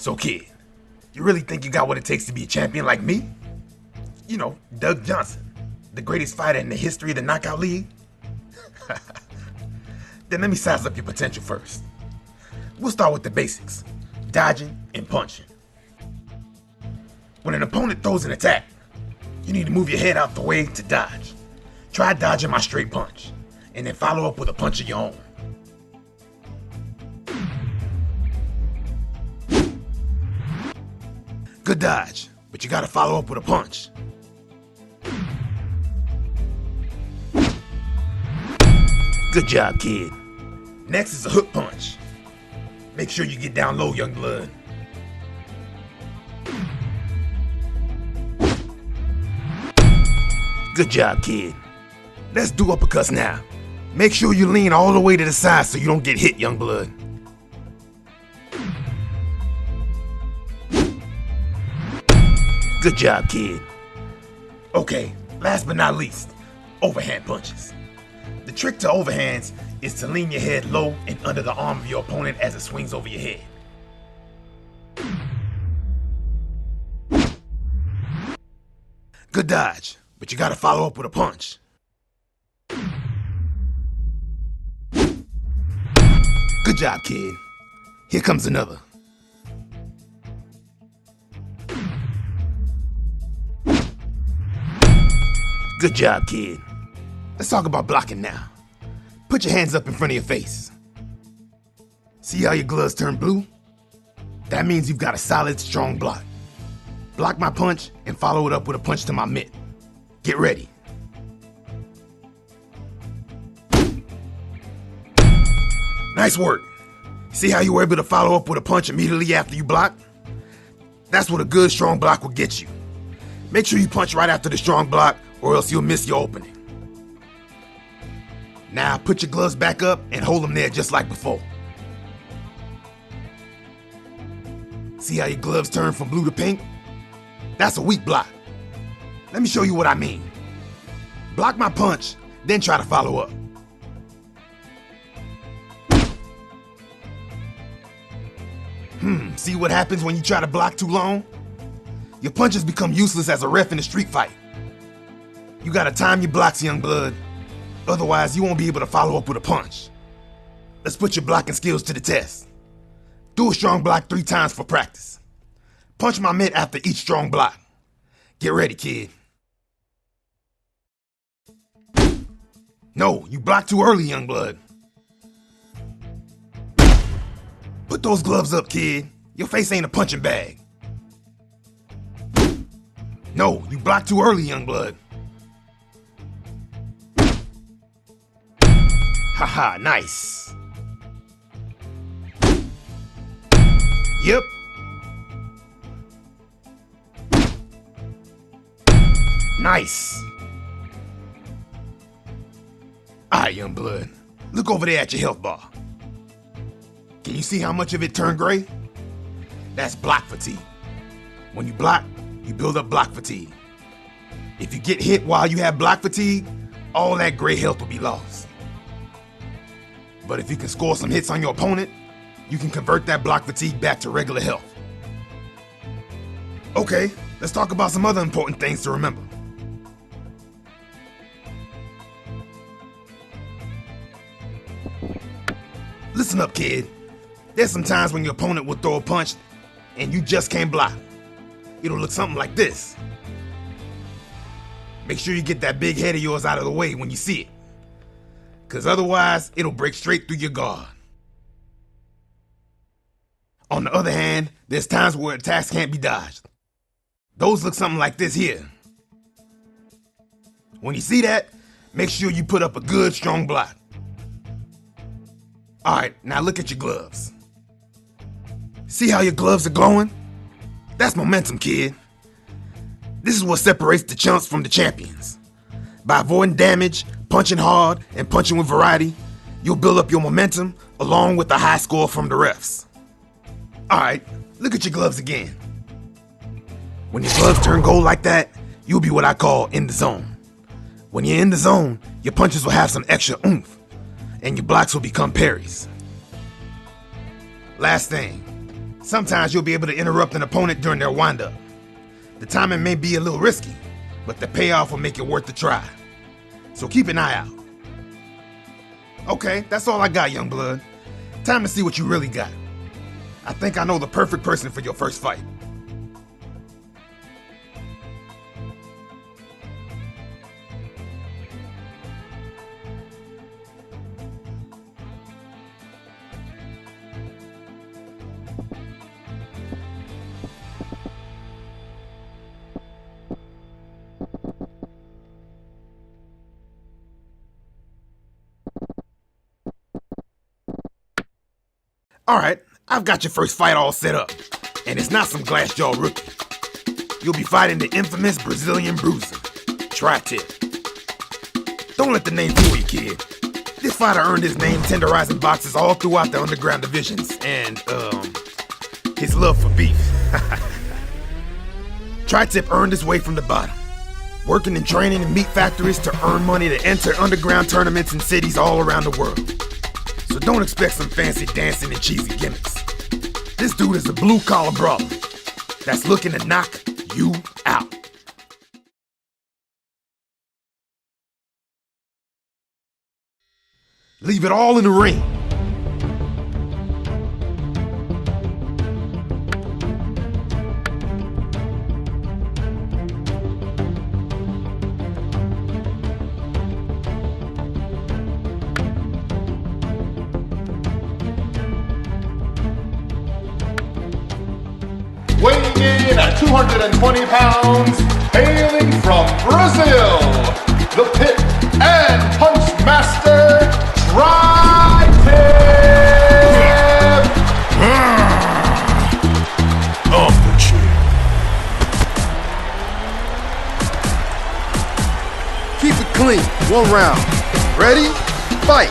So kid, you really think you got what it takes to be a champion like me? You know, Doug Johnson, the greatest fighter in the history of the Knockout League? Then let me size up your potential first. We'll start with the basics, dodging and punching. When an opponent throws an attack, you need to move your head out the way to dodge. Try dodging my straight punch, and then follow up with a punch of your own. Good dodge, but you gotta follow up with a punch. Good job, kid. Next is a hook punch. Make sure you get down low, young blood. Good job, kid. Let's do uppercuts now. Make sure you lean all the way to the side so you don't get hit, young blood. Good job, kid. Okay, last but not least, overhand punches. The trick to overhands is to lean your head low and under the arm of your opponent as it swings over your head. Good dodge, but you gotta follow up with a punch. Good job, kid. Here comes another. Good job, kid. Let's talk about blocking now. Put your hands up in front of your face. See how your gloves turn blue? That means you've got a solid, strong block. Block my punch and follow it up with a punch to my mitt. Get ready. Nice work. See how you were able to follow up with a punch immediately after you block? That's what a good, strong block will get you. Make sure you punch right after the strong block, or else you'll miss your opening. Now put your gloves back up and hold them there just like before. See how your gloves turn from blue to pink? That's a weak block. Let me show you what I mean. Block my punch, then try to follow up. See what happens when you try to block too long? Your punches become useless as a ref in a street fight. You gotta time your blocks, young blood. Otherwise, you won't be able to follow up with a punch. Let's put your blocking skills to the test. Do a strong block 3 times for practice. Punch my mitt after each strong block. Get ready, kid. No, you blocked too early, young blood. Put those gloves up, kid. Your face ain't a punching bag. No, you blocked too early, young blood. Haha, nice. Yep. Nice. Alright, young blood. Look over there at your health bar. Can you see how much of it turned gray? That's block fatigue. When you block, you build up block fatigue. If you get hit while you have block fatigue, all that gray health will be lost. But if you can score some hits on your opponent, you can convert that block fatigue back to regular health. Okay, let's talk about some other important things to remember. Listen up, kid. There's some times when your opponent will throw a punch and you just can't block. It'll look something like this. Make sure you get that big head of yours out of the way when you see it, because otherwise it'll break straight through your guard. On the other hand, there's times where attacks can't be dodged. Those look something like this here. When you see that, make sure you put up a good strong block. Alright, now look at your gloves. See how your gloves are glowing? That's momentum, kid. This is what separates the chumps from the champions. By avoiding damage, punching hard, and punching with variety, you'll build up your momentum along with a high score from the refs. Alright, look at your gloves again. When your gloves turn gold like that, you'll be what I call in the zone. When you're in the zone, your punches will have some extra oomph, and your blocks will become parries. Last thing, sometimes you'll be able to interrupt an opponent during their windup. The timing may be a little risky, but the payoff will make it worth the try. So keep an eye out. Okay, that's all I got, young blood. Time to see what you really got. I think I know the perfect person for your first fight. Alright, I've got your first fight all set up, and it's not some glass-jaw rookie. You'll be fighting the infamous Brazilian bruiser, Tri-Tip. Don't let the name fool you, kid. This fighter earned his name tenderizing boxes all throughout the underground divisions, and, his love for beef. Tri-Tip earned his way from the bottom, working and training in meat factories to earn money to enter underground tournaments in cities all around the world. So don't expect some fancy dancing and cheesy gimmicks. This dude is a blue-collar brawler that's looking to knock you out. Leave it all in the ring. Weighing in at 220 pounds, hailing from Brazil, the pit and punch master, Tri-Tip! Off the chair. Keep it clean, 1 round. Ready? Fight!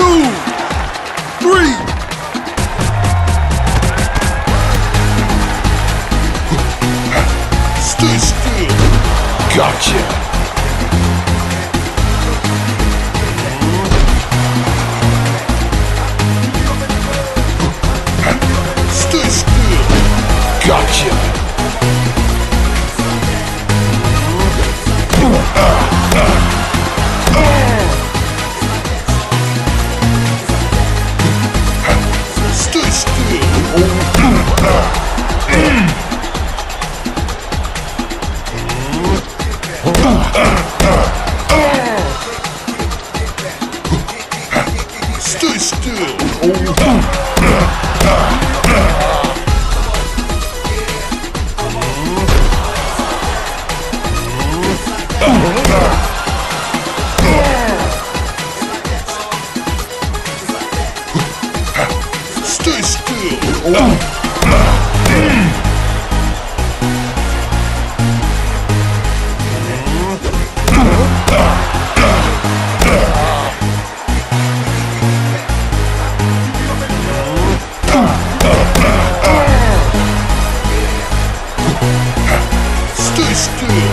3. Stay still. Gotcha. Stay still. Gotcha. Stay still. Stay still. Stay still. Stay still.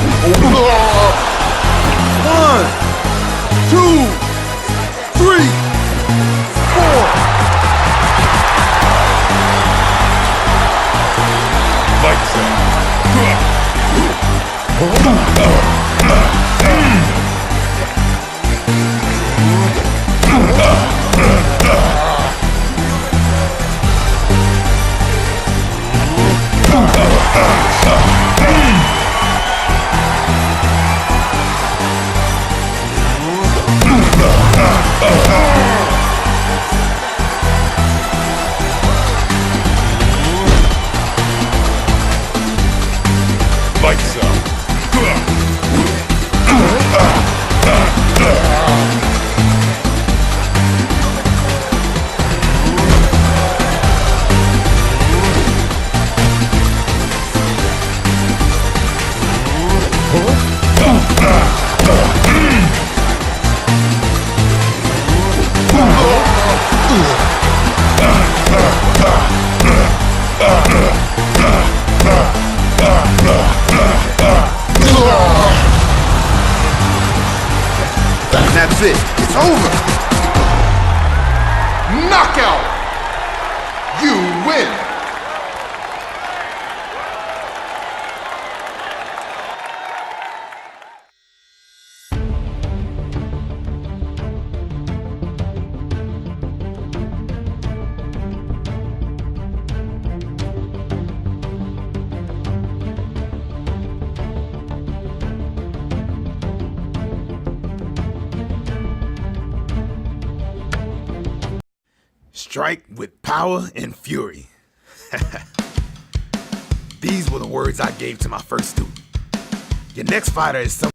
1, 2, 3, 4. Lights And that's it. It's over. knockout. You win. Strike with power and fury. These were the words I gave to my first student. Your next fighter is someone